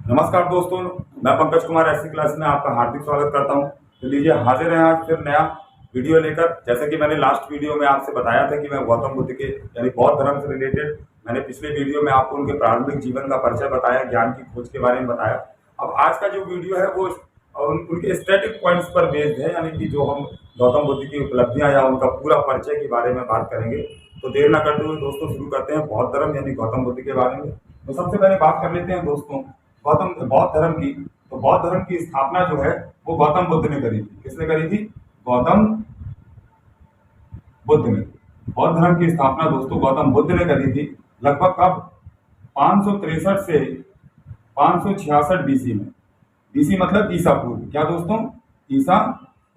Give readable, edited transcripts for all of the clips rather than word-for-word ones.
नमस्कार दोस्तों, मैं पंकज कुमार एससी क्लास में आपका हार्दिक स्वागत करता हूं। तो लीजिए हाजिर हैं आज फिर नया वीडियो लेकर। जैसे कि मैंने लास्ट वीडियो में आपसे बताया था कि मैं गौतम बुद्ध के यानी बौद्ध धर्म से रिलेटेड मैंने पिछले वीडियो में आपको उनके प्रारंभिक जीवन का परिचय बताया, ज्ञान की खोज के बारे में बताया। अब आज का जो वीडियो है वो उनके स्टैटिक पॉइंट्स पर बेस्ड है, यानी कि जो हम गौतम बुद्ध की उपलब्धियां या उनका पूरा परिचय के बारे में बात करेंगे। तो देर न करते हुए दोस्तों शुरू करते हैं बौद्ध धर्म यानी गौतम बुद्ध के बारे में। तो सबसे पहले बात कर लेते हैं दोस्तों गौतम बौद्ध धर्म की। तो बौद्ध धर्म की स्थापना जो है वो गौतम बुद्ध ने करी थी। किसने करी थी? गौतम बुद्ध ने। बौद्ध धर्म की स्थापना दोस्तों गौतम बुद्ध ने करी थी। लगभग कब? 563 से 566 बीसी में। बीसी मतलब ईसा पूर्व। क्या दोस्तों? ईसा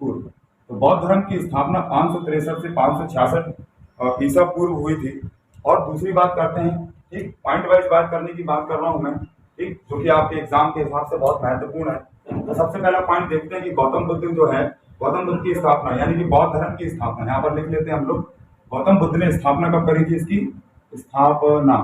पूर्व। तो बौद्ध धर्म की स्थापना 563 से 566 ईसा पूर्व हुई थी। और दूसरी बात करते हैं, ठीक पॉइंट वाइज बात करने की बात कर रहा हूं मैं, ठीक, जो कि आपके एग्जाम के हिसाब से बहुत महत्वपूर्ण है। तो सबसे पहला पॉइंट देखते हैं कि गौतम बुद्ध जो है, गौतम बुद्ध की स्थापना यानी कि बौद्ध धर्म की स्थापना यहाँ पर लिख लेते हैं हम लोग। गौतम बुद्ध ने स्थापना कब करी थी? इसकी स्थापना,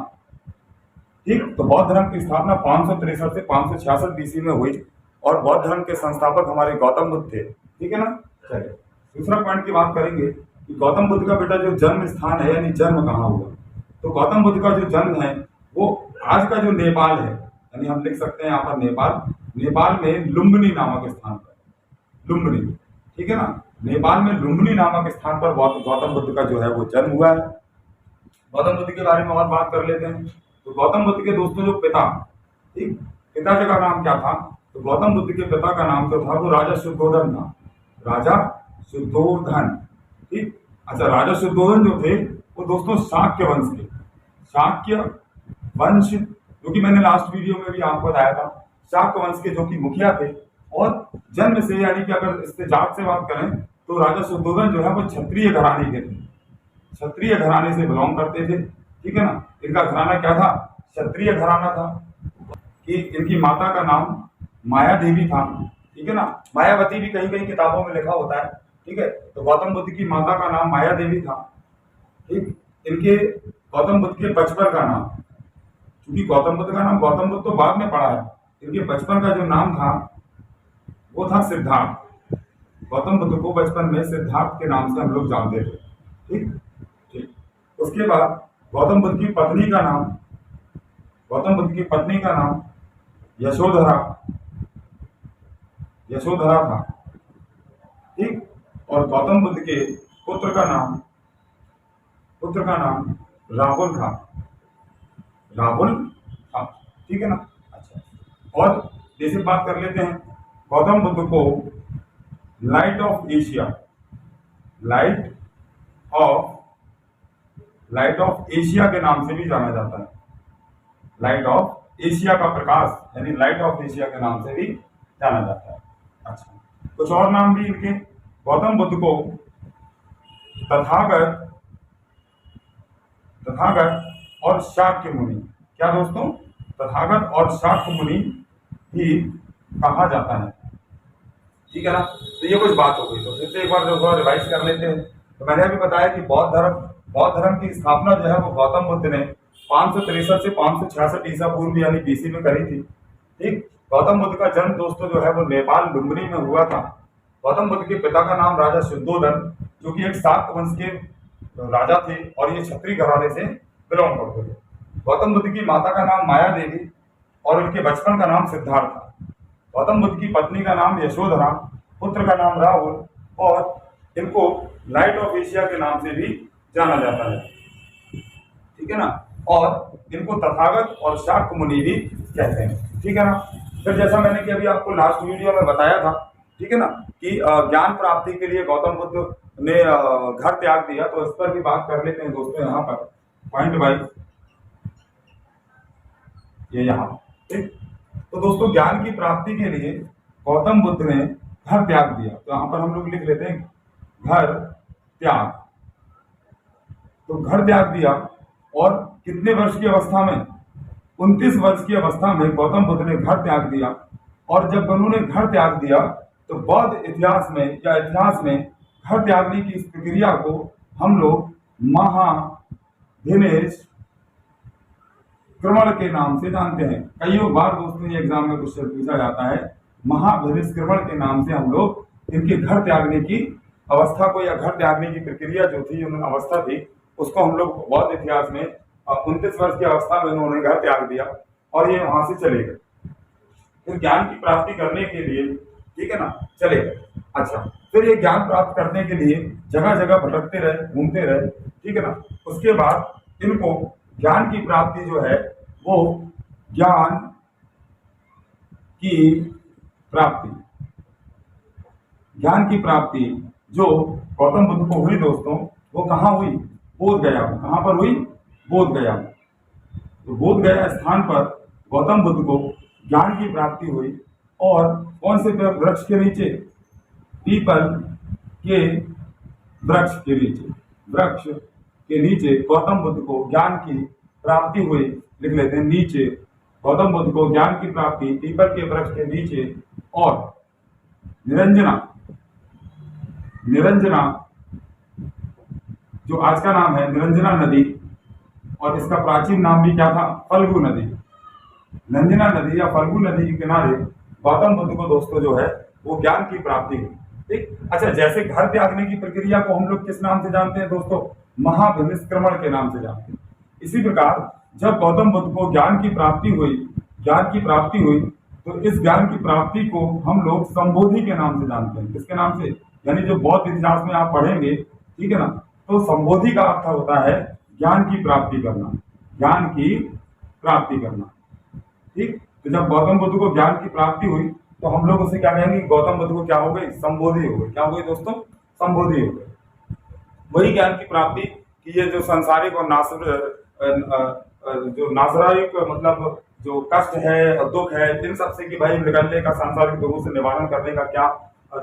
ठीक। तो बौद्ध धर्म की स्थापना 563 से 566 बीसी में हुई और बौद्ध धर्म के संस्थापक हमारे गौतम बुद्ध थे, ठीक है ना। चलिए दूसरा पॉइंट की बात करेंगे कि गौतम बुद्ध का बेटा जो जन्म स्थान है यानी जन्म कहाँ हुआ। तो गौतम बुद्ध का जो जन्म है वो आज का जो नेपाल है, यानी हम लिख सकते हैं यहाँ पर नेपाल। नेपाल में लुम्बिनी नामक स्थान पर, लुम्बिनी, ठीक है ना। नेपाल में लुम्बिनी नामक स्थान पर गौतम बुद्ध का जो है वो जन्म हुआ है। गौतम बुद्ध के बारे में और बात कर लेते हैं। तो गौतम बुद्ध के दोस्तों जो पिता, ठीक, पिताजी का नाम क्या था? तो गौतम बुद्ध के पिता का नाम जो था वो राजा शुद्धोधन था। राजा शुद्धोधन, ठीक। अच्छा, राजा शुद्धोधन जो थे वो दोस्तों शाक्य वंश के, शाक्य वंश, जो कि मैंने लास्ट वीडियो में भी आपको बताया था, शाक्य वंश के जो कि मुखिया थे। और जन्म से यानी कि अगर इससे जात से बात करें तो राजा शुद्धोधन जो है वो क्षत्रिय घराने के थे, क्षत्रिय घराने से बिलोंग करते थे, ठीक है ना। इनका घराना क्या था? क्षत्रिय घराना था। कि इनकी माता का नाम माया देवी था, ठीक है ना। मायावती भी कहीं कहीं किताबों में लिखा होता है, ठीक है। तो गौतम बुद्ध की माता का नाम माया देवी था, ठीक। इनके गौतम बुद्ध के बचपन का नाम, क्योंकि गौतम बुद्ध का नाम गौतम बुद्ध तो बाद में पड़ा है, इनके बचपन का जो नाम था वो था सिद्धार्थ। गौतम बुद्ध को बचपन में सिद्धार्थ के नाम से हम लोग जानते थे, ठीक ठीक। उसके बाद गौतम बुद्ध की पत्नी का नाम, गौतम बुद्ध की पत्नी का नाम यशोधरा, यशोधरा था, ठीक। और गौतम बुद्ध के पुत्र का नाम, पुत्र का नाम राहुल था, राहुल था, ठीक है ना। अच्छा, और जैसे बात कर लेते हैं, गौतम बुद्ध को light of Asia, light of, light of Asia के नाम से भी जाना जाता है। लाइट ऑफ एशिया का प्रकाश यानी लाइट ऑफ एशिया के नाम से भी जाना जाता है। अच्छा, कुछ और नाम भी इनके। गौतम बुद्ध को तथागत, तथागत और शाक्य मुनि, क्या दोस्तों? तथागत और शाक्य मुनि भी कहा जाता है, ठीक है ना। तो ये कुछ बात हो गई। तो फिर से एक बार जो रिवाइज कर लेते हैं। तो मैंने अभी बताया कि बौद्ध धर्म की स्थापना जो है वो गौतम बुद्ध ने 563 से 566 ईसा पूर्व यानी बीसी में करी थी, ठीक। गौतम बुद्ध का जन्म दोस्तों जो है वो नेपाल लुम्बिनी में हुआ था। गौतम बुद्ध के पिता का नाम राजा शुद्धोधन, जो कि एक शाक्त वंश के राजा थे और ये क्षत्रिय घराने से बिलोंग करते थे। गौतम बुद्ध की माता का नाम माया देवी और उनके बचपन का नाम सिद्धार्थ था। गौतम बुद्ध की पत्नी का नाम यशोधरा, पुत्र का नाम राहुल और इनको लाइट ऑफ एशिया के नाम से भी जाना जाता है, ठीक है ना। और इनको तथागत और शाक्य मुनि भी कहते हैं, ठीक है ना। फिर जैसा मैंने कि अभी आपको लास्ट वीडियो में बताया था, ठीक है ना, कि ज्ञान प्राप्ति के लिए गौतम बुद्ध ने घर त्याग दिया। तो इस पर भी बात कर लेते हैं दोस्तों यहाँ पर पॉइंट वाइज, ये यहाँ, ठीक। तो दोस्तों ज्ञान की प्राप्ति के लिए गौतम बुद्ध ने घर त्याग दिया। तो यहाँ पर हम लोग लिख लेते हैं घर त्याग। तो घर त्याग दिया और कितने वर्ष की अवस्था में? 29 वर्ष की अवस्था में गौतम बुद्ध ने घर त्याग दिया। और जब उन्होंने घर त्याग दिया तो बौद्ध इतिहास में या इतिहास में घर त्यागने की इस प्रक्रिया को हम लोग महाभिनिष महाभिनिष्क्रमण के नाम से जानते हैं। कईयों बार दोस्तों ये एग्जाम में क्वेश्चन पूछा जाता है, महाभिनिष्क्रमण के नाम से हम लोग इनके घर त्यागने की अवस्था को या घर त्यागने की प्रक्रिया जो थी, उन अवस्था थी, उसको हम लोग बौद्ध इतिहास में 29 वर्ष की अवस्था में उन्होंने घर त्याग दिया और ये वहां से चले गए। फिर ज्ञान की प्राप्ति करने के लिए, ठीक है ना, चले गए। अच्छा, फिर ये ज्ञान प्राप्त करने के लिए जगह जगह भटकते रहे, घूमते रहे, ठीक है ना। उसके बाद इनको ज्ञान की प्राप्ति जो है वो ज्ञान की प्राप्ति, ज्ञान की प्राप्ति जो गौतम बुद्ध को हुई दोस्तों, वो कहाँ हुई? बोध गया। कहाँ पर हुई? बोध गया। तो बोध गया स्थान पर गौतम बुद्ध को ज्ञान की प्राप्ति हुई। और कौन से वृक्ष के नीचे? पीपल के वृक्ष के नीचे, वृक्ष के नीचे गौतम बुद्ध को ज्ञान की प्राप्ति हुई। लिख लेते हैं, नीचे गौतम बुद्ध को ज्ञान की प्राप्ति पीपल के वृक्ष के नीचे। और निरंजना, निरंजना जो आज का नाम है निरंजना नदी, और इसका प्राचीन नाम भी क्या था? फल्गु नदी। निरंजना नदी या फल्गु नदी के किनारे गौतम बुद्ध को दोस्तों जो है वो ज्ञान की प्राप्ति हुई। ठीक। अच्छा, जैसे घर त्यागने की प्रक्रिया को हम लोग किस नाम से जानते हैं दोस्तों? महाभिनिष्क्रमण के नाम से जानते हैं। इसी प्रकार जब गौतम बुद्ध को ज्ञान की प्राप्ति हुई, ज्ञान की प्राप्ति हुई, तो इस ज्ञान की प्राप्ति को हम लोग संबोधि के नाम से जानते हैं। किसके नाम से? यानी जो बौद्ध इतिहास में आप पढ़ेंगे, ठीक है ना, तो संबोधि का अर्थ होता है ज्ञान की प्राप्ति करना, ज्ञान की प्राप्ति करना। ठीक। तो जब गौतम बुद्ध को ज्ञान की प्राप्ति हुई तो हम लोग उसे क्या कहेंगे? गौतम बुद्ध को क्या हो गई? संबोधि हो गई। क्या हो गई दोस्तों? संबोधि हो गई। वही ज्ञान की प्राप्ति कि ये जो सांसारिक और जो नासरायिक मतलब जो कष्ट है और दुख है, इन सब से कि भाई निकलने का, सांसारिक दुखों से निवारण करने का क्या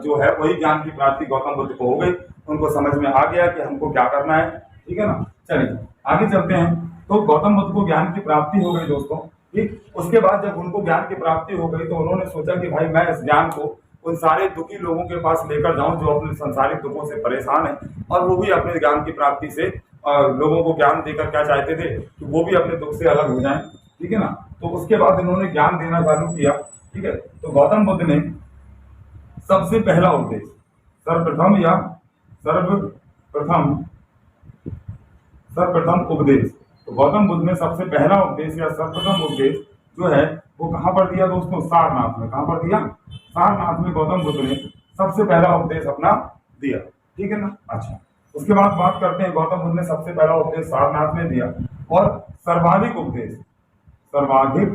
जो है, वही ज्ञान की प्राप्ति गौतम बुद्ध को हो गई। उनको समझ में आ गया कि हमको क्या करना है। ठीक है ना। चलिए आगे चलते हैं। तो गौतम बुद्ध को ज्ञान की प्राप्ति हो गई दोस्तों। ठीक। उसके बाद जब उनको ज्ञान की प्राप्ति हो गई तो उन्होंने सोचा कि भाई मैं इस ज्ञान को उन सारे दुखी लोगों के पास लेकर जाऊं जो अपने संसारिक दुखों से परेशान है, और वो भी अपने ज्ञान की प्राप्ति से लोगों को ज्ञान देकर क्या चाहते थे कि वो भी अपने दुख से अलग हो जाएं। ठीक है ना। तो उसके बाद इन्होंने ज्ञान देना चालू किया। ठीक है। तो गौतम बुद्ध ने सबसे पहला उपदेश, सर्वप्रथम उपदेश, तो गौतम बुद्ध ने सबसे पहला उपदेश या सर्वप्रथम उपदेश जो है वो कहाँ पर दिया दोस्तों? सारनाथ में। कहाँ पर दिया? सारनाथ में गौतम बुद्ध ने सबसे पहला उपदेश अपना दिया। ठीक है ना। अच्छा, उसके बाद बात करते हैं, गौतम बुद्ध ने सबसे पहला उपदेश सारनाथ में दिया, और सर्वाधिक उपदेश, सर्वाधिक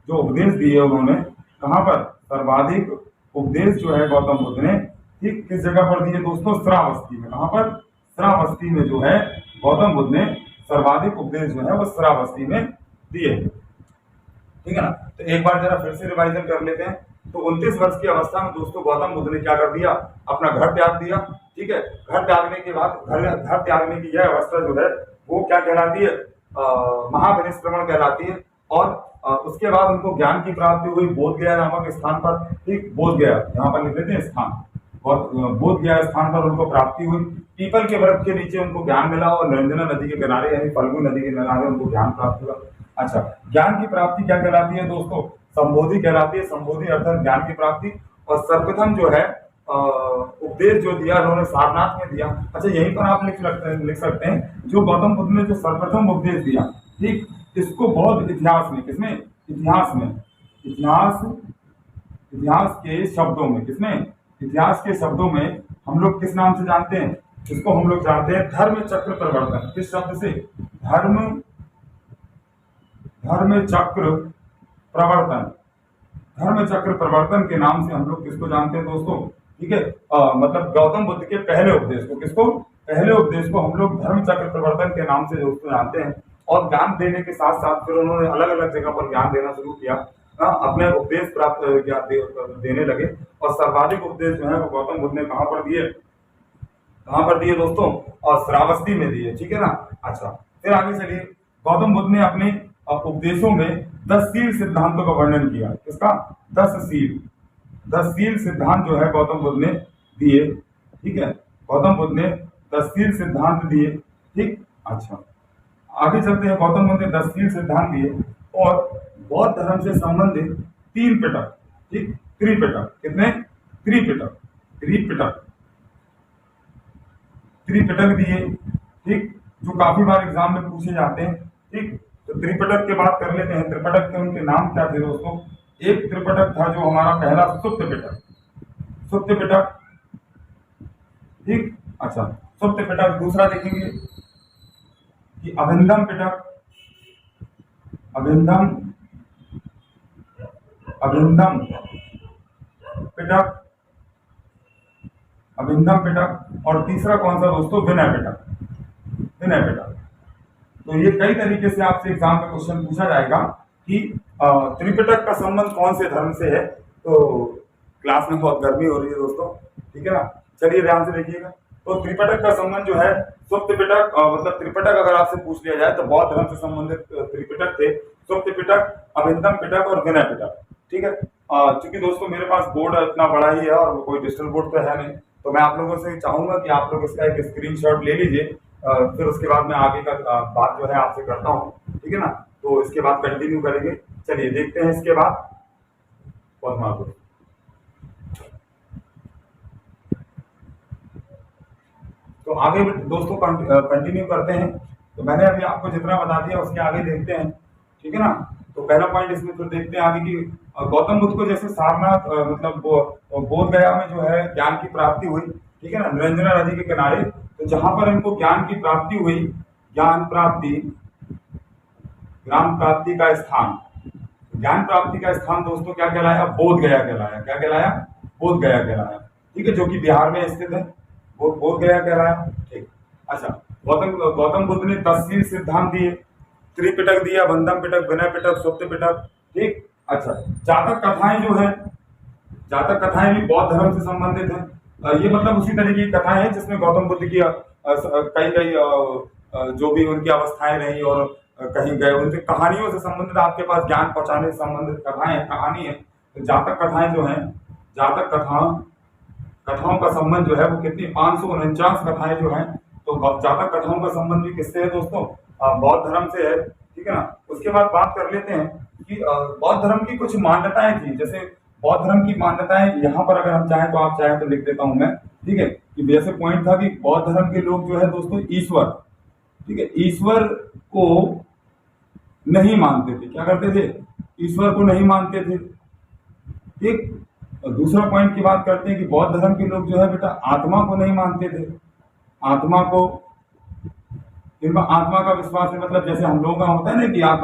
जो उपदेश दिए उन्होंने कहाँ पर? सर्वाधिक उपदेश जो है गौतम बुद्ध ने ठीक किस जगह पर दिए दोस्तों? श्रावस्ती में। कहाँ पर? श्रावस्ती में जो है गौतम बुद्ध ने सर्वाधिक उपदेश जो है वो श्रावस्ती में दिए। ठीक है ना। तो एक बार जरा फिर से रिवाइजन कर लेते हैं। तो 29 वर्ष की अवस्था में दोस्तों गौतम बुद्ध ने क्या कर दिया? अपना घर त्याग दिया। ठीक है। घर त्यागने के बाद घर त्यागने की यह अवस्था जो है वो क्या कहलाती है? महाभिनिष्क्रमण कहलाती है। और उसके बाद उनको ज्ञान की प्राप्ति हुई बोध गया नामक स्थान पर। ठीक, बोध गया, यहाँ पर लिख लेते हैं स्थान, और बोध गया स्थान पर उनको प्राप्ति हुई। पीपल के वृक्ष के नीचे उनको ज्ञान मिला, और निरंजना नदी के किनारे यानी फल्गु नदी के किनारे उनको ज्ञान प्राप्त हुआ। अच्छा, ज्ञान की प्राप्ति क्या कहलाती है दोस्तों? संबोधि कहलाती है। संबोधि अर्थात ज्ञान की प्राप्ति। और सर्वप्रथम जो है उपदेश जो दिया उन्होंने सारनाथ में दिया। अच्छा, यहीं पर आप लिख सकते हैं जो गौतम बुद्ध ने जो सर्वप्रथम उपदेश दिया, ठीक, इसको बौद्ध इतिहास में, किसमें? इतिहास में, इतिहास के शब्दों में, किसमें? इतिहास के शब्दों में हम लोग किस नाम से जानते हैं? इसको हम लोग जानते हैं धर्म चक्र प्रवर्तन। किस शब्द से? धर्म चक्र प्रवर्तन। धर्म चक्र प्रवर्तन के नाम से हम लोग किसको जानते हैं दोस्तों? ठीक है। मतलब गौतम बुद्ध के पहले उपदेश को, किसको? पहले उपदेश को हम लोग धर्म चक्र प्रवर्तन के नाम से दोस्तों जानते हैं। और ज्ञान देने के साथ साथ फिर उन्होंने अलग अलग जगह पर ज्ञान देना शुरू किया। अपने उपदेश प्राप्त देने लगे। और सर्वाधिक उपदेश जो है वो गौतम बुद्ध ने कहाँ पर दिए? कहाँ पर दिए दोस्तों? और श्रावस्ती में दिए। ठीक है ना। अच्छा, फिर आगे चलिए। गौतम बुद्ध ने अपने उपदेशों में 10 शील सिद्धांतों का वर्णन किया। किसका? 10 शील सिद्धांत जो है गौतम बुद्ध ने दिए। ठीक है। गौतम बुद्ध ने 10 शील सिद्धांत दिए। ठीक। अच्छा, आगे चलते हैं। गौतम बुद्ध ने 10 शील सिद्धांत दिए। और बौद्ध धर्म से संबंधित 3 पिटक, ठीक, त्रिपिटक, कितने, त्रिपिटक, त्रिपिटक, त्रिपिटक दिए, ठीक, जो काफी बार एग्जाम में पूछे जाते हैं, ठीक। तो त्रिपिटक की बात कर लेते हैं। त्रिपिटक के उनके नाम क्या थे दोस्तों? एक त्रिपिटक था जो हमारा पहला सुत्त पिटक, सुत्त पिटक, ठीक। अच्छा, सुत्त पिटक। दूसरा देखेंगे कि अभिनदम पिटक, अभिनदम, अभिनदम पिटक, अभिनदम पिटक। और तीसरा कौन सा दोस्तों? विनय पिटक, विनय पिटक। तो ये कई तरीके से आपसे एग्जाम में क्वेश्चन पूछा जाएगा कि त्रिपिटक का संबंध कौन से धर्म से है। तो क्लास में बहुत गर्मी हो रही है दोस्तों, ठीक है ना, चलिए ध्यान से देखिएगा। तो त्रिपिटक का संबंध जो है, सुप्त पिटक, मतलब त्रिपिटक अगर आपसे पूछ लिया जाए तो बौद्ध धर्म से संबंधित त्रिपिटक थे, सुप्त पिटक, अभिनदम पिटक और विनय पिटक, ठीक है। क्योंकि दोस्तों मेरे पास बोर्ड इतना बड़ा ही है और कोई डिजिटल बोर्ड तो है नहीं, तो मैं आप लोगों से चाहूंगा कि आप लोग इसका एक स्क्रीनशॉट ले लीजिए, फिर उसके बाद मैं आगे का बात जो है आपसे करता हूँ, ठीक है ना। तो इसके बाद कंटिन्यू करेंगे। चलिए देखते हैं इसके बाद। बहुत मार्ग तो आगे दोस्तों कंटिन्यू करते हैं। तो मैंने अभी आपको जितना बता दिया उसके आगे देखते हैं, ठीक है ना। तो पहला पॉइंट इसमें फिर देखते हैं आगे कि गौतम बुद्ध को जैसे सारनाथ मतलब बोध गया में जो है ज्ञान की प्राप्ति हुई, ठीक है ना, निरंजना नदी के किनारे। तो जहां पर इनको ज्ञान की प्राप्ति हुई, ज्ञान प्राप्ति, ज्ञान प्राप्ति का स्थान, ज्ञान प्राप्ति का स्थान दोस्तों क्या कहलाया? बोध गया कहलाया। क्या कहलाया? बोध गया कहलाया, ठीक है, जो कि बिहार में स्थित है। बोध गया कहलाया, ठीक। अच्छा, गौतम बुद्ध ने 10 शील सिद्धांत दिए, त्रिपिटक दिया, बंधम पिटक, विनय पिटक, सुप्त पिटक, ठीक। अच्छा, जातक कथाएं जो है, जातक कथाएं भी बौद्ध धर्म से संबंधित है। ये मतलब उसी तरीके की कथाएं हैं जिसमें गौतम बुद्ध की कई कई जो भी उनकी अवस्थाएं रही और कहीं गए, उनकी कहानियों से संबंधित आपके पास ज्ञान पहुंचाने से संबंधित कथाएं, कहानी है। तो जातक कथाएं जो हैं, जातक कथाओं का संबंध जो है वो कितनी, 549 कथाएं जो हैं। तो जातक कथाओं का संबंध भी किससे है दोस्तों? बौद्ध धर्म से है, ठीक है ना। उसके बाद बात कर लेते हैं कि बौद्ध धर्म की कुछ मान्यताएं थी। जैसे बौद्ध धर्म की मान्यताएं यहाँ पर अगर हम चाहें तो आप चाहें तो लिख देता हूं मैं, ठीक है। कि जैसे पॉइंट था कि बौद्ध धर्म के लोग जो है दोस्तों ईश्वर, ठीक है, ईश्वर को नहीं मानते थे। क्या करते थे? ईश्वर को नहीं मानते थे, ठीक। और दूसरा पॉइंट की बात करते हैं कि बौद्ध धर्म के लोग जो है बेटा आत्मा को नहीं मानते थे। आत्मा को, इनका आत्मा का विश्वास है, मतलब जैसे हम लोगों का होता है ना कि आप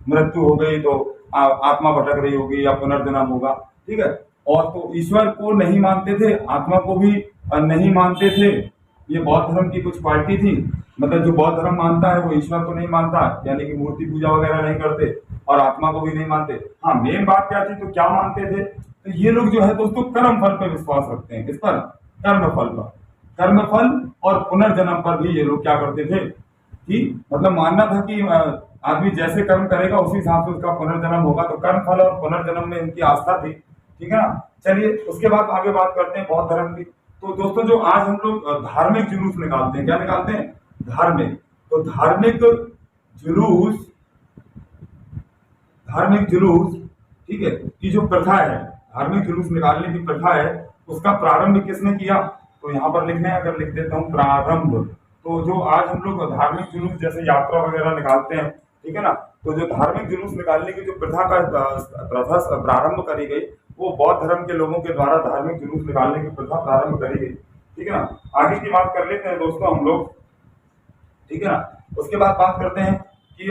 मृत्यु हो गई तो आत्मा भटक रही होगी या पुनर्जन्म होगा, ठीक है। और तो ईश्वर को नहीं मानते थे, आत्मा को भी नहीं मानते थे। ये बौद्ध धर्म की कुछ पार्टी थी। मतलब जो बौद्ध धर्म मानता है वो ईश्वर को नहीं मानता, यानी कि मूर्ति पूजा वगैरह नहीं करते और आत्मा को भी नहीं मानते। हाँ, मेन बात क्या थी, तो क्या मानते थे? तो ये लोग जो है दोस्तों कर्म फल पर विश्वास रखते हैं। किस पर? कर्म फल पर। कर्म फल और पुनर्जन्म पर भी ये लोग क्या करते थे कि मतलब मानना था कि आदमी जैसे कर्म करेगा उसी हिसाब से उसका पुनर्जन्म होगा। तो कर्म फल और पुनर्जन्म में इनकी आस्था थी, ठीक है ना। चलिए उसके बाद आगे बात करते हैं बौद्ध धर्म की। तो दोस्तों जो आज हम लोग धार्मिक जुलूस निकालते हैं, क्या निकालते हैं? धार्मिक। तो धार्मिक जुलूस, धार्मिक जुलूस, ठीक है, की जो प्रथा है, धार्मिक जुलूस निकालने की प्रथा है, उसका प्रारंभ किसने किया? तो यहाँ पर लिखने, अगर लिख देता हूँ प्रारंभ। तो जो आज हम लोग धार्मिक जुलूस जैसे यात्रा वगैरह निकालते हैं, ठीक है ना, तो जो धार्मिक जुलूस निकालने की जो प्रथा प्रथा प्रारंभ करी गई, वो बौद्ध धर्म के लोगों के द्वारा धार्मिक जुलूस निकालने की प्रथा प्रारंभ करी गई, ठीक है ना। आगे की बात कर लेते हैं दोस्तों हम लोग, ठीक है ना। उसके बाद बात करते हैं कि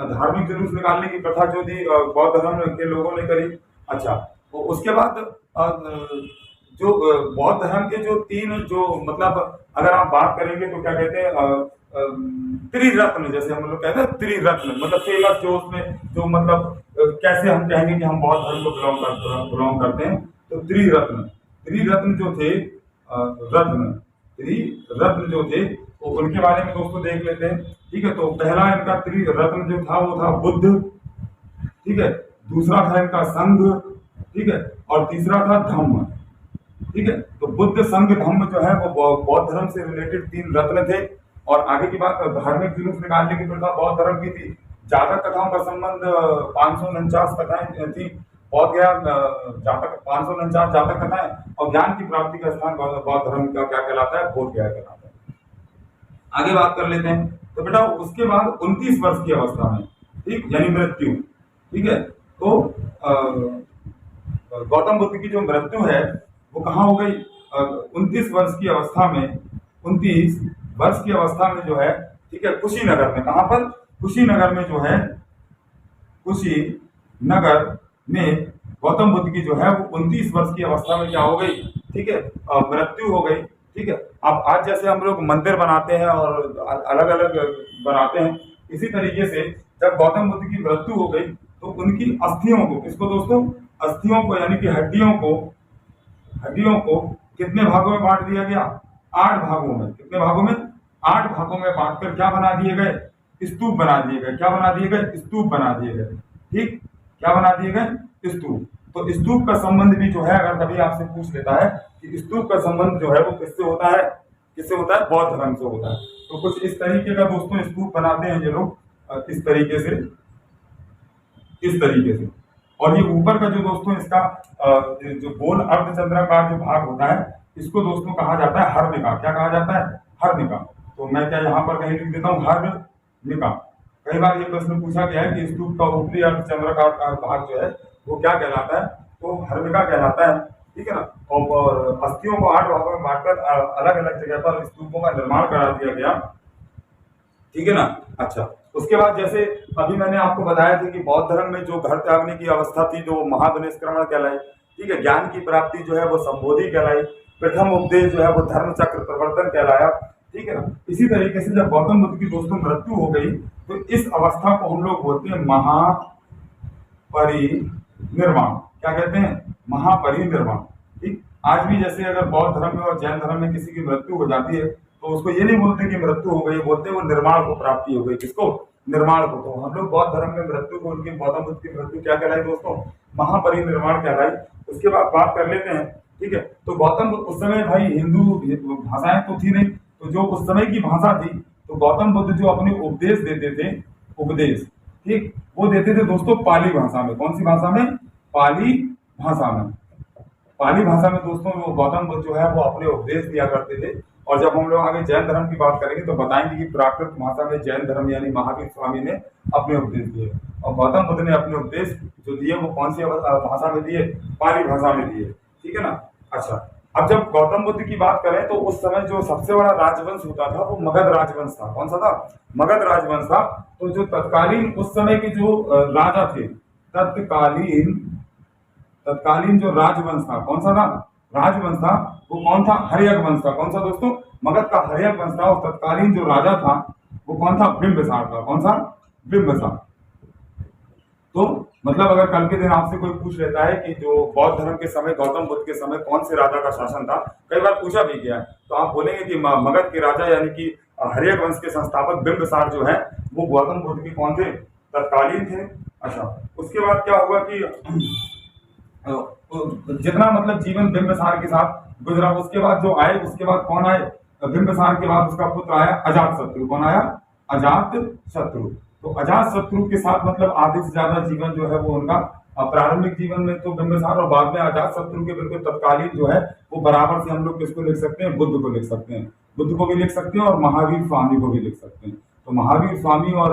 धार्मिक जुलूस निकालने की प्रथा जो थी बौद्ध धर्म के लोगों ने करी। अच्छा, तो उसके बाद जो बौद्ध धर्म के जो 3 जो मतलब अगर आप बात करेंगे तो क्या कहते हैं त्रिरत्न, जैसे हम लोग कहते हैं त्रिरत्न, मतलब फेमस जो उसमें जो मतलब कैसे हम कहेंगे कि हम बौद्ध धर्म को बिलोंग करते हैं। तो त्रिरत्न, त्रिरत्न जो थे, रत्न, त्रिरत्न जो थे, तो उनके बारे में दोस्तों देख लेते हैं, ठीक है। तो पहला इनका त्रिरत्न जो था वो था बुद्ध, ठीक है। दूसरा था इनका संघ, ठीक है, और तीसरा था धम्म, ठीक है। तो बुद्ध, संघ, धम्म जो है वो बौद्ध धर्म से रिलेटेड 3 रत्न थे। और आगे की बात धार्मिक जुलूस निकालने की प्रथा बौद्ध धर्म की थी। जातक कथाओं का संबंध 549 कथाएं थी। बौद्ध गया जातक 549 जातक कथाएं, और ज्ञान की प्राप्ति का स्थान बौद्ध धर्म का क्या कहलाता है? बोध गया कहलाता है। आगे बात कर लेते हैं। तो बेटा उसके बाद 29 वर्ष की अवस्था में, ठीक, यानी मृत्यु, ठीक है, तो गौतम बुद्ध की जो मृत्यु है वो कहाँ हो गई? 29 वर्ष की अवस्था में, 29 वर्ष की अवस्था में जो है, ठीक है, कुशीनगर में। कहाँ पर? कुशीनगर में जो है, कुशीनगर में गौतम बुद्ध की जो है वो 29 वर्ष की अवस्था में क्या हो गई? ठीक है, मृत्यु हो गई। ठीक है, अब आज जैसे हम लोग मंदिर बनाते हैं और अलग अलग बनाते हैं, इसी तरीके से जब गौतम बुद्ध की मृत्यु हो गई तो उनकी अस्थियों को, किसको दोस्तों? अस्थियों को, यानी कि हड्डियों को कितने भागों में बांट दिया गया? 8 भागों में। कितने भागों में? 8 भागों में बांटकर क्या बना दिए गए? स्तूप बना दिए गए। क्या बना दिए गए? स्तूप बना दिए गए। ठीक, क्या बना दिए गए? स्तूप। तो स्तूप का संबंध भी जो है, अगर कभी आपसे पूछ लेता है कि स्तूप का संबंध जो है वो किससे होता है? किससे होता है? बौद्ध धर्म से होता है। तो कुछ इस तरीके का दोस्तों स्तूप बनाते हैं ये लोग, इस तरीके से, इस तरीके से। और ये ऊपर का जो दोस्तों इसका जो गोल अर्धचंद्राकार जो भाग होता है, इसको दोस्तों कहा जाता है हर्निका। क्या कहा जाता है? हर्निका। तो मैं क्या यहाँ पर कहीं लिख देता हूँ? हर्निका। कई बार ये प्रश्न पूछा गया है कि स्तूप का ऊपरी अर्धचंद्राकार का भाग जो है वो क्या कहलाता है? तो हर्निका कहलाता है। ठीक है ना। और अस्थियों को 8 भागों में बांटकर अलग अलग जगह पर स्तूपों का निर्माण करा दिया गया। ठीक है ना। अच्छा, उसके बाद जैसे अभी मैंने आपको बताया था कि बौद्ध धर्म में जो घर त्यागने की अवस्था थी जो महाविनिष्क्रमण कहलाई। ठीक है, ज्ञान की प्राप्ति जो है वो संबोधि कहलाई। प्रथम उपदेश जो है वो धर्म चक्र प्रवर्तन कहलाया। ठीक है ना। इसी तरीके से जब गौतम बुद्ध की दोस्तों मृत्यु हो गई तो इस अवस्था को हम लोग बोलते हैं महापरिनिर्वाण। क्या कहते हैं? महापरिनिर्वाण। ठीक, आज भी जैसे अगर बौद्ध धर्म में और जैन धर्म में किसी की मृत्यु हो जाती है तो उसको ये नहीं बोलते कि मृत्यु हो गई, बोलते हैं वो निर्माण को प्राप्ति हो गई। किसको? निर्माण को। तो हम लोग बौद्ध धर्म में मृत्यु को, उनकी गौतम बुद्ध की मृत्यु क्या कहलाई दोस्तों? महापरिनिर्वाण कहलाई। उसके बाद बात कर लेते हैं। ठीक है, तो गौतम बुद्ध उस समय भाई हिंदू भाषाएं तो थी नहीं, तो जो उस समय की भाषा थी, तो गौतम बुद्ध जो अपने उपदेश देते थे, उपदेश, ठीक, वो देते थे दोस्तों पाली भाषा में। कौन सी भाषा में? पाली भाषा में। पाली भाषा में दोस्तों वो गौतम बुद्ध जो है वो अपने उपदेश दिया करते थे। और जब हम लोग आगे जैन धर्म की बात करेंगे तो बताएंगे कि प्राकृत भाषा में जैन धर्म यानी महावीर स्वामी ने अपने उपदेश दिए। और गौतम बुद्ध ने अपने उपदेश जो दिए वो कौन सी भाषा में दिए? पाली भाषा में दिए। ठीक है ना। अच्छा, अब जब गौतम बुद्ध की बात करें तो उस समय जो सबसे बड़ा राजवंश होता था वो मगध राजवंश था। कौन सा था? मगध राजवंश था। तो जो तत्कालीन उस समय के जो राजा थे, तत्कालीन जो राजवंश था, कौन सा था? राजवंश था वो कौन था? हर्यक वंश था। कौन सा दोस्तों? मगध का हर्यक वंश था। और तत्कालीन जो राजा था वो कौन था? बिंबिसार था। कौन सा? बिंबिसार। तो मतलब अगर कल के दिन आपसे कोई पूछ लेता है कि जो बौद्ध धर्म के समय, गौतम बुद्ध के समय कौन से राजा का शासन था, कई बार पूछा भी गया है, तो आप बोलेंगे कि मगध के राजा यानी कि हर्यक वंश के संस्थापक बिंबिसार जो है वो गौतम बुद्ध के कौन थे? तत्कालीन थे। अच्छा, उसके बाद क्या हुआ कि जितना मतलब जीवन बिंबिसार के साथ गुजरा, उसके बाद जो आए, उसके बाद कौन आए? बिंबिसार के बाद उसका पुत्र आया अजातशत्रु। कौन आया? अजातशत्रु। तो अजातशत्रु के साथ मतलब आधे से ज्यादा जीवन जो है वो उनका प्रारंभिक जीवन में तो बिंबिसार, और बाद में अजातशत्रु के बिल्कुल तत्कालीन जो है वो बराबर से हम लोग किसको लिख सकते हैं? बुद्ध को लिख सकते हैं। बुद्ध को भी लिख सकते हैं और महावीर स्वामी को भी लिख सकते हैं। तो महावीर स्वामी और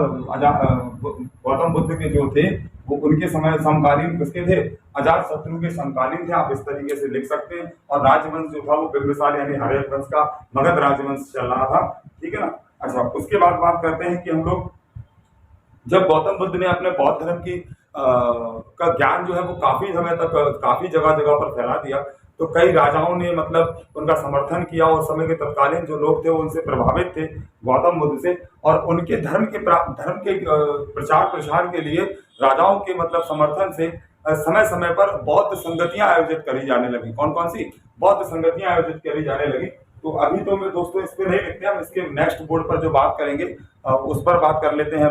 गौतम बुद्ध के जो थे वो उनके समय समकालीन किसके थे? अजातशत्रु के समकालीन थे। आप इस तरीके से लिख सकते हैं। और राजवंश जो था वो बिंबिसार यानी हर्यक वंश का मगध राजवंश चल रहा था। ठीक है ना। अच्छा, उसके बाद बात करते हैं कि हम लोग जब गौतम बुद्ध ने अपने बौद्ध धर्म की का ज्ञान जो है वो काफी समय तक काफी जगह जगह पर फैला दिया, तो कई राजाओं ने मतलब उनका समर्थन किया और समय के तत्कालीन जो लोग थे वो उनसे प्रभावित थे गौतम बुद्ध से। और उनके धर्म के प्रचार प्रसार के लिए राजाओं के मतलब समर्थन से समय समय पर बौद्ध संगतियां आयोजित करी जाने लगी। कौन कौन सी? बौद्ध संगतियां आयोजित करी जाने लगी। तो अभी तो मैं दोस्तों इस पे नहीं लिखते, हम इसके नेक्स्ट बोर्ड पर जो बात करेंगे उस पर बात कर लेते हैं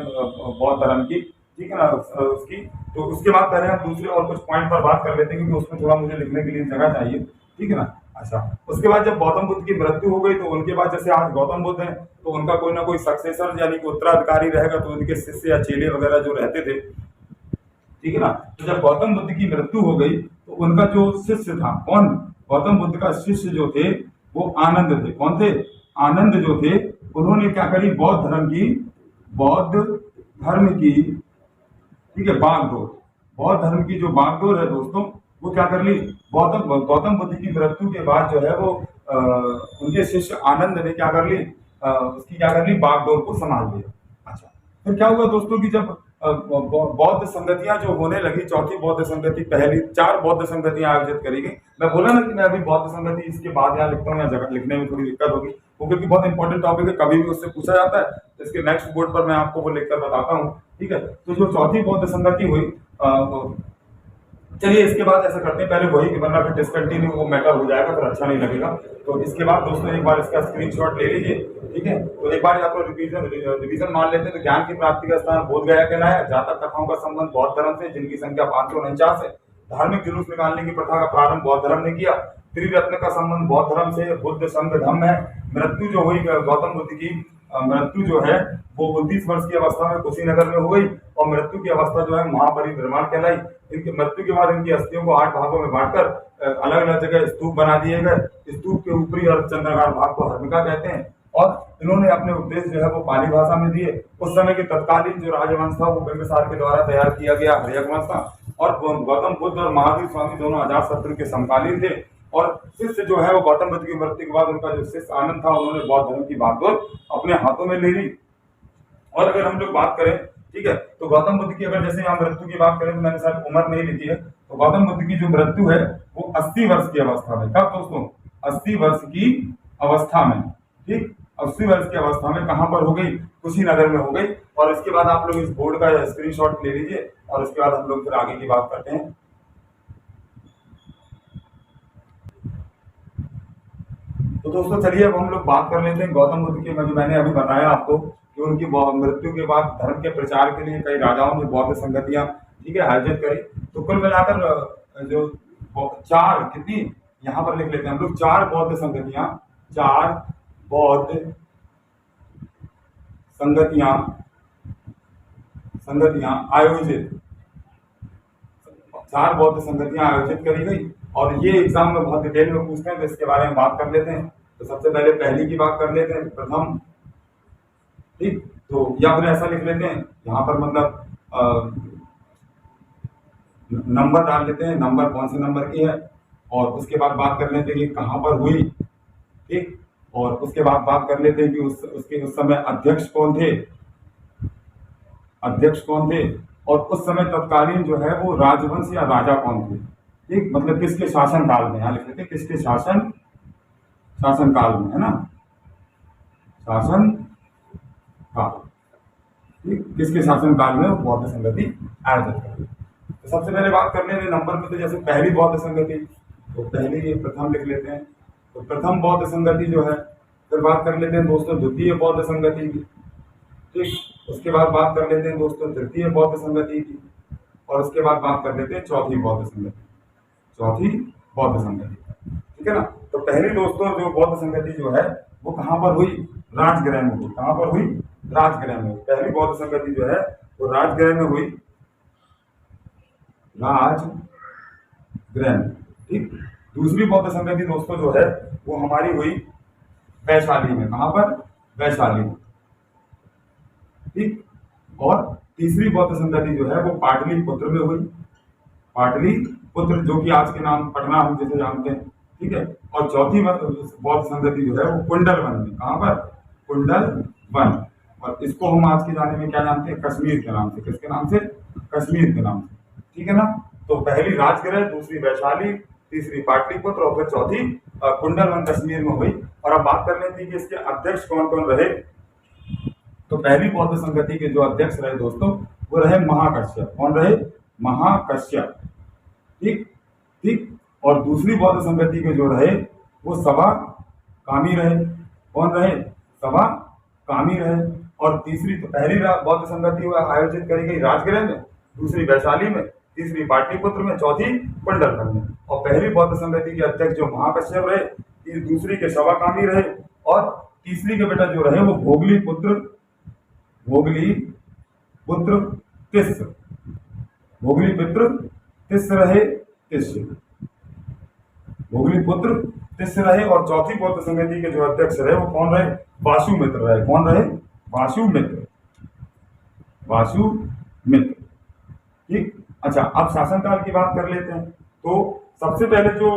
बौद्ध धर्म की। ठीक है ना। उसकी तो उसके बाद पहले हम दूसरे और कुछ पॉइंट पर बात कर लेते हैं क्योंकि उसमें थोड़ा मुझे लिखने के लिए जगह चाहिए। ठीक है ना। अच्छा, उसके बाद जब गौतम बुद्ध की मृत्यु हो गई तो उनके बाद जैसे आज गौतम बुद्ध हैं तो उनका कोई ना कोई सक्सेसर यानी कि उत्तराधिकारी रहेगा, तो उनके शिष्य या चेले वगैरह जो रहते थे, ठीक है ना। तो जब गौतम बुद्ध की मृत्यु हो गई तो उनका जो शिष्य था, कौन, गौतम बुद्ध का शिष्य जो थे वो आनंद थे। कौन थे? आनंद जो थे, उन्होंने क्या करी, बौद्ध धर्म की, ठीक है, बागडोर, बौद्ध धर्म की जो बागडोर है दोस्तों, वो क्या कर ली, गौतम गौतम बुद्ध की मृत्यु के बाद जो है वो उनके शिष्य आनंद ने क्या कर ली, उसकी क्या कर ली, बागडोर को संभाल लिया। अच्छा, फिर क्या हुआ दोस्तों कि जब बौद्ध संगतियां जो होने लगी, चौथी बौद्ध संगति, पहली 4 बौद्ध संगतियां आयोजित करी गई। मैं बोला ना कि मैं अभी बौद्ध संगति इसके बाद यहाँ लिखता हूँ, या जगह लिखने में थोड़ी दिक्कत होगी, वो क्योंकि बहुत इंपॉर्टेंट टॉपिक है, कभी भी उससे पूछा जाता है, तो इसके नेक्स्ट बोर्ड पर मैं आपको वो लिखकर बताता हूँ, ठीक है। तो जो चौथी बौद्ध संगति हुई, चलिए इसके बाद ऐसा करते हैं, पहले वही, वरना फिर डिसकंटिन्यू वो मैटर हो जाएगा, फिर अच्छा नहीं लगेगा। तो इसके बाद दोस्तों एक बार इसका स्क्रीनशॉट ले लीजिए, ठीक है। तो एक बार या तो रिवीजन मान लेते हैं। तो ज्ञान की प्राप्ति का स्थान बोध गया कहलाया। जातक कथाओं का संबंध बौद्ध धर्म से, जिनकी संख्या 549 है। धार्मिक जुलूस निकालने की प्रथा का प्रारंभ बौद्ध धर्म ने किया। त्रिरत्न का संबंध बौद्ध धर्म से, बुद्ध संघ धम्म है। मृत्यु जो हुई गौतम बुद्ध की, मृत्यु जो है वो 29 वर्ष की अवस्था में कुशीनगर में हो गई, और मृत्यु की अवस्था जो है महापरिनिर्वाण कहलाई। इनकी मृत्यु के बाद इनकी अस्थियों को 8 भागों में बांटकर अलग अलग जगह स्तूप बना दिए गए। स्तूप के ऊपरी और चंद्राकार भाग को हर्मिका कहते हैं, और इन्होंने अपने उपदेश जो है वो पाली भाषा में दिए। उस समय के तत्कालीन जो राजवंश था वो बिंबिसार के द्वारा तैयार किया गया हर्यक वंश था, और गौतम बुद्ध और महावीर स्वामी दोनों अजातशत्रु के समकालीन थे। और शिष्य जो है वो गौतम बुद्ध की मृत्यु के बाद उनका जो शिष्य आनंद था, उन्होंने बौद्ध धर्म की बागडोर अपने हाथों में ले ली। और अगर हम लोग बात करें, ठीक है, तो गौतम बुद्ध की अगर जैसे यहाँ मृत्यु की बात करें, तो मैंने शायद उम्र नहीं लिखी है, तो गौतम बुद्ध की जो मृत्यु है वो 80 वर्ष की अवस्था में। कब दोस्तों? 80 वर्ष की अवस्था में, ठीक, 80 वर्ष की अवस्था में कहां पर हो गई? कुशीनगर में हो गई। और इसके बाद आप लोग इस बोर्ड का स्क्रीनशॉट ले लीजिए, और इसके बाद हम लोग फिर आगे की बात करते हैं। तो दोस्तों चलिए अब हम लोग बात कर लेते हैं गौतम बुद्ध की। जो मैंने अभी बताया आपको कि उनकी मृत्यु के बाद धर्म के प्रचार के लिए कई राजाओं ने बौद्ध संगतियां, ठीक है, आयोजित करी। तो कुल मिलाकर जो 4, कितनी यहाँ पर लिख लेते हैं हम लोग, 4 बौद्ध संगतियां, 4 बौद्ध संगतियां आयोजित, 4 बौद्ध संगतियां आयोजित करी गई। और ये एग्जाम में बहुत डिटेल में पूछते हैं, तो इसके बारे में बात कर लेते हैं। तो सबसे पहले पहली की बात कर लेते हैं, प्रथम, ठीक। तो या फिर ऐसा लिख लेते हैं यहाँ पर, मतलब नंबर डाल लेते हैं, नंबर कौन से नंबर की है, और उसके बाद बात कर लेते हैं कि कहाँ पर हुई, ठीक। और उसके बाद बात कर लेते हैं कि उस समय अध्यक्ष कौन थे, और उस समय तत्कालीन जो है वो राजवंश या राजा कौन थे, ठीक, मतलब किसके शासन काल में, यहाँ लिख लेते हैं किसके शासन काल में, है ना, शासन काल, ठीक, किसके शासन काल में वो बौद्ध संगति आयोजित करी। तो सबसे पहले बात कर लेते हैं नंबर में, तो जैसे पहली बौद्ध संगति, तो पहली ये प्रथम लिख लेते हैं, तो प्रथम बौद्ध संगति जो है। फिर बात कर लेते हैं दोस्तों द्वितीय बौद्ध संगति की, ठीक। उसके बाद बात कर लेते हैं दोस्तों तृतीय बौद्ध संगति की, और उसके बाद बात कर लेते हैं चौथी बौद्ध संगति, ठीक है ना। तो पहली दोस्तों जो बौद्ध संगति जो है वो कहाँ पर हुई? राजगृह में हुई। कहाँ पर हुई? राजगृह में। पहली बौद्ध संगति जो है वो राजगृह में हुई, राजगृह में, ठीक। दूसरी बौद्ध संगति दोस्तों जो है वो हमारी हुई वैशाली में। कहाँ पर? वैशाली में, ठीक। और तीसरी बौद्ध संगति जो है वो पाटलिपुत्र में हुई, पाटलिपुत्र जो कि आज के नाम पटना हम जैसे जानते हैं, ठीक है। और चौथी बौद्ध संगति जो है वो कुंडलवन में। कहाँ पर? कुंडलवन। और इसको हम आज के जाने में क्या जानते हैं? कश्मीर के नाम से। किसके नाम से? कश्मीर के नाम से, ठीक है ना। तो पहली राजगृह, दूसरी वैशाली, तीसरी पाटलिपुत्र, और फिर चौथी कुंडलवन कश्मीर में हुई। और अब बात कर लेते हैं कि इसके अध्यक्ष कौन कौन रहे। तो पहली बौद्ध संगति के जो अध्यक्ष रहे दोस्तों वो रहे महाकश्यप। कौन रहे? महाकश्यप, ठीक। और दूसरी बौद्ध संगति के जो रहे वो सवाकामी रहे। कौन रहे? सवाकामी रहे। और तीसरी, तो पहली बौद्ध संगति आयोजित करी गई राजगृह में, दूसरी वैशाली में, तीसरी पाटलिपुत्र में, चौथी बुंदेलखंड में। और पहली बौद्ध संगति के अध्यक्ष जो महाकश्यप रहे, दूसरी के शवाकामी रहे, और तीसरी के बेटा जो रहे वो भोगलीपुत्र तिस्स भोगलीपुत्र तिस्स रहे। और चौथी बौद्ध संगति के जो अध्यक्ष रहे वो कौन रहे? वासुमित्र रहे। कौन रहे? वासुमित्र। ठीक। अच्छा, अब शासनकाल की बात कर लेते हैं। तो सबसे पहले जो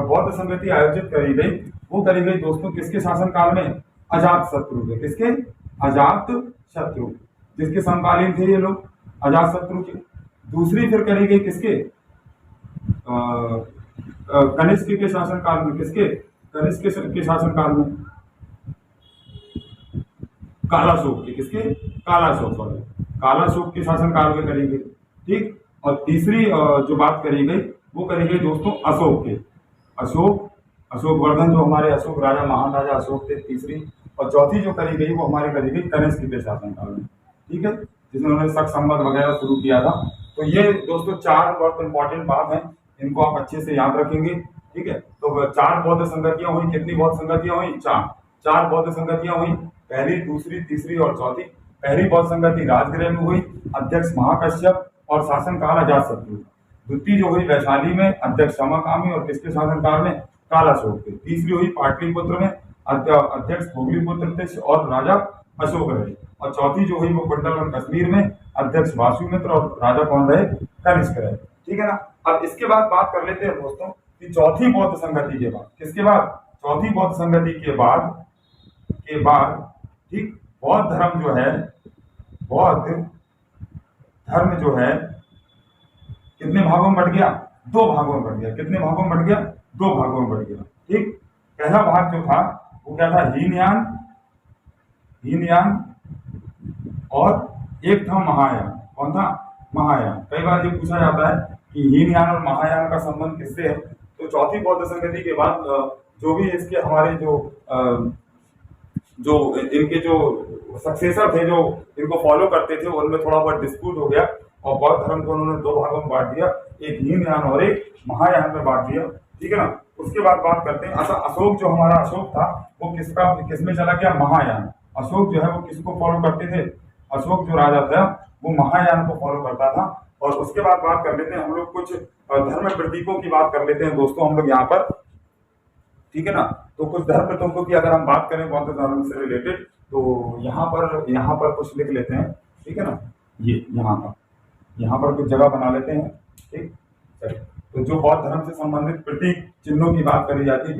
बौद्ध संगति आयोजित करी गई वो करी गई दोस्तों किसके शासनकाल में? अजातशत्रु के। किसके? अजातशत्रु, जिसके समकालीन थे ये लोग, अजातशत्रु के। दूसरी फिर करी गई किसके? कनिष्क के शासनकाल में। किसके? कनिष्क के शासनकाल में। कालाशोक के। किसके? कालाशोक के शासनकाल में करी गई। ठीक। और तीसरी जो बात करी गई वो करी गई दोस्तों अशोक के। अशोक वर्धन, जो हमारे अशोक राजा, महान राजा अशोक थे, तीसरी। और चौथी जो करी गई वो हमारे करी गई कनिष्क के शासनकाल में। ठीक है, जिसमें उन्होंने शक संबंध वगैरह शुरू किया था। तो ये दोस्तों 4 बहुत इंपॉर्टेंट बात है, इनको आप अच्छे से याद रखेंगे। ठीक है, तो 4 बौद्ध संगतियां हुई। कितनी बौद्ध संगतियां हुई? 4 बौद्ध संगतियां हुई, पहली, दूसरी, तीसरी और चौथी। पहली बौद्ध संगति राजगृह में हुई, अध्यक्ष महाकश्यप और शासनकाल अजातशत्रु। द्वितीय जो हुई वैशाली में, अध्यक्ष शवाकामी और किसके शासनकाल में? कालाशोक के। तीसरी हुई पाटलिपुत्र में, अध्यक्ष भोगलीपुत्र तिस्स और राजा अशोक रहे। और चौथी जो हुई वो बुंदेलखंड कश्मीर में, अध्यक्ष वासुमित्र और राजा कौन रहे? कनिष्क रहे। ठीक है ना। अब इसके बाद बात कर लेते हैं दोस्तों कि चौथी बौद्ध संगति के बाद, किसके बाद? चौथी बौद्ध संगति के बाद ठीक, बौद्ध धर्म जो है कितने भागों में बढ़ गया? 2 भागों में बढ़ गया। कितने भागों में बढ़ गया? 2 भागों में बढ़ गया। ठीक। पहला भाग जो था वो क्या था? हीनयान और एक था महायान। कौन था? महायान। कई बार ये पूछा जाता है कि हीनयान और महायान का संबंध किससे है। तो चौथी बौद्ध संगति के बाद जो भी इसके हमारे जो इनके जो सक्सेसर थे, जो इनको फॉलो करते थे, उनमें थोड़ा बहुत डिस्प्यूट हो गया और बौद्ध धर्म को उन्होंने 2 भागों में बांट दिया, एक हीनयान और एक महायान में बांट दिया। ठीक है ना। उसके बाद बात करते हैं, अशोक जो हमारा अशोक था वो किसमें चला गया? महायान। अशोक जो है वो किसको फॉलो करते थे? अशोक जो राजा था वो महायान को फॉलो करता था। और उसके बाद बात कर लेते हैं हम लोग कुछ धर्म प्रतीकों की बात कर लेते हैं दोस्तों हम लोग यहाँ पर। ठीक है ना। तो कुछ धर्म प्रतीकों की अगर हम बात करें बौद्ध धर्म से रिलेटेड, तो यहाँ पर कुछ लिख लेते हैं। ठीक है ना। ये यहाँ पर कुछ जगह बना लेते हैं। ठीक। चलिए, तो जो बौद्ध धर्म से संबंधित प्रतीक चिन्हों की बात करी जाती है,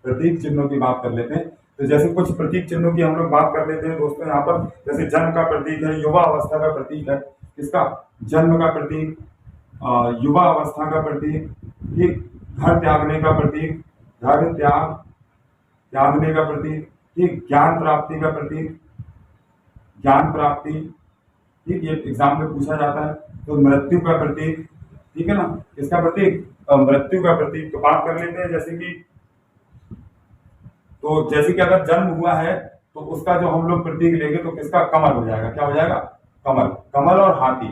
प्रतीक चिन्हों की बात कर लेते हैं। तो जैसे कुछ प्रतीक चिन्हों की हम लोग बात कर लेते हैं दोस्तों यहाँ पर। जैसे जन्म का प्रतीक है, युवा अवस्था का प्रतीक है। किसका? जन्म का प्रतीक, युवा अवस्था का प्रतीक। ठीक। घर त्यागने का प्रतीक, घर त्यागने का प्रतीक। ठीक। ज्ञान प्राप्ति का प्रतीक, ज्ञान प्राप्ति। ठीक। ये एग्जाम में पूछा जाता है। तो मृत्यु का प्रतीक। ठीक है ना। इसका प्रतीक मृत्यु का प्रतीक। तो बात कर लेते हैं जैसे कि अगर जन्म हुआ है तो उसका जो हम लोग प्रतीक लेंगे तो किसका? कमल हो जाएगा। क्या हो जाएगा? कमल और हाथी।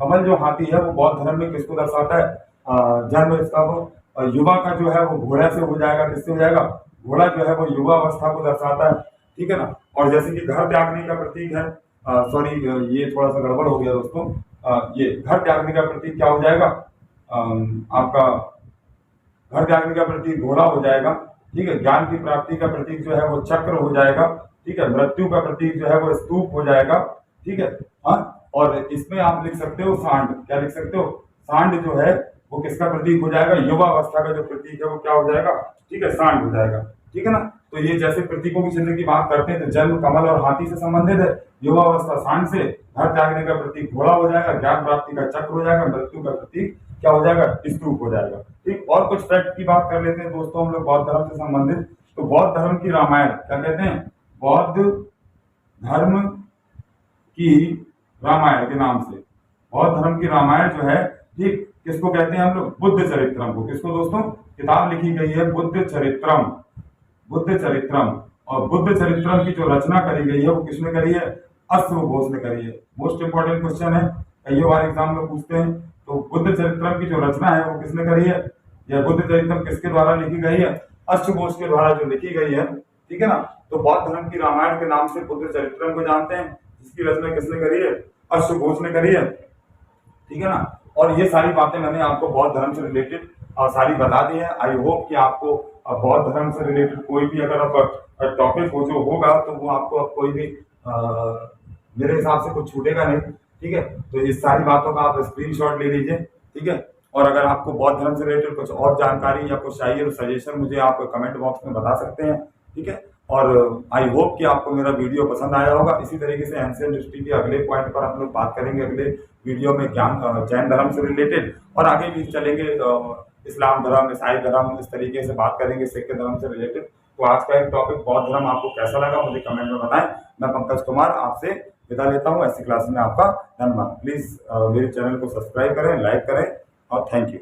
कमल जो हाथी है वो बौद्ध धर्म में किसको दर्शाता है? जन्म इसका वो। युवा का जो है वो घोड़ा से हो जाएगा। किससे हो जाएगा? घोड़ा जो है वो युवा अवस्था को दर्शाता है। ठीक है ना। और जैसे कि घर त्यागने का प्रतीक है, सॉरी ये थोड़ा सा गड़बड़ हो गया दोस्तों। ये घर त्यागने का प्रतीक क्या हो जाएगा? आपका घर त्यागने का प्रतीक घोड़ा हो जाएगा। ठीक है। ज्ञान की प्राप्ति का प्रतीक जो है वो चक्र हो जाएगा। ठीक है। मृत्यु का प्रतीक जो है वो स्तूप हो जाएगा। ठीक है। हाँ। और इसमें आप लिख सकते हो सांड। क्या लिख सकते हो? सांड जो है वो किसका प्रतीक हो जाएगा? युवा अवस्था का जो प्रतीक है वो क्या हो जाएगा? ठीक है, सांड हो जाएगा। ठीक है ना। तो ये जैसे प्रतीकों की चिन्ह की बात करते हैं तो जन्म कमल और हाथी से संबंधित है, युवा अवस्था सांड से, घर त्यागने का प्रतीक घोड़ा हो जाएगा, ज्ञान प्राप्ति का चक्र हो जाएगा, मृत्यु का प्रतीक क्या हो जाएगा? स्तूप हो जाएगा। ठीक। और कुछ फैक्ट की बात कर लेते हैं दोस्तों हम लोग बौद्ध धर्म से संबंधित। तो बौद्ध धर्म की रामायण क्या कहते हैं? बौद्ध धर्म की रामायण के नाम से बौद्ध धर्म की रामायण जो है, ठीक, किसको कहते हैं हम लोग? बुद्ध चरित्रम को। किसको दोस्तों? किताब लिखी गई है बुद्ध चरित्रम। और बुद्ध चरित्रम की जो रचना करी गई है वो किसने करी है? अश्वघोष ने करी है। मोस्ट इंपॉर्टेंट क्वेश्चन है, कई बार एग्जाम में पूछते हैं। तो बुद्ध चरित्रम की जो रचना है वो किसने करी है, या बुद्ध चरित्रम किसके द्वारा लिखी गई है, अश्वघोष के द्वारा जो लिखी गई है, ठीक है ना। तो बौद्ध धर्म की रामायण के नाम से बुद्ध चरित्रम को जानते हैं, जिसकी रचना किसने करी है, अश्वघोष ने करी है, ठीक है ना। और ये सारी बातें मैंने आपको बौद्ध धर्म से रिलेटेड सारी बता दी है। आई होप कि आपको बौद्ध धर्म से रिलेटेड कोई भी अगर टॉपिक हो जो होगा तो वो आपको अब कोई भी मेरे हिसाब से कुछ छूटेगा नहीं, ठीक है। तो इस सारी बातों का आप स्क्रीनशॉट ले लीजिए, ठीक है। और अगर आपको बौद्ध धर्म से रिलेटेड कुछ और जानकारी या कुछ चाहिए तो सजेशन मुझे आप कमेंट बॉक्स में बता सकते हैं, ठीक है। और आई होप कि आपको मेरा वीडियो पसंद आया होगा। इसी तरीके से एंशिएंट हिस्ट्री के अगले पॉइंट पर हम लोग बात करेंगे अगले वीडियो में जैन धर्म से रिलेटेड, और आगे भी चलेंगे इस्लाम धर्म, ईसाई धर्म, इस तरीके से बात करेंगे सिख धर्म से रिलेटेड। तो आज का एक टॉपिक बौद्ध धर्म आपको कैसा लगा मुझे कमेंट में बताएं। मैं पंकज कुमार आपसे विदा लेता हूँ। ऐसी क्लास में आपका धन्यवाद। प्लीज मेरे चैनल को सब्सक्राइब करें, लाइक करें, और थैंक यू।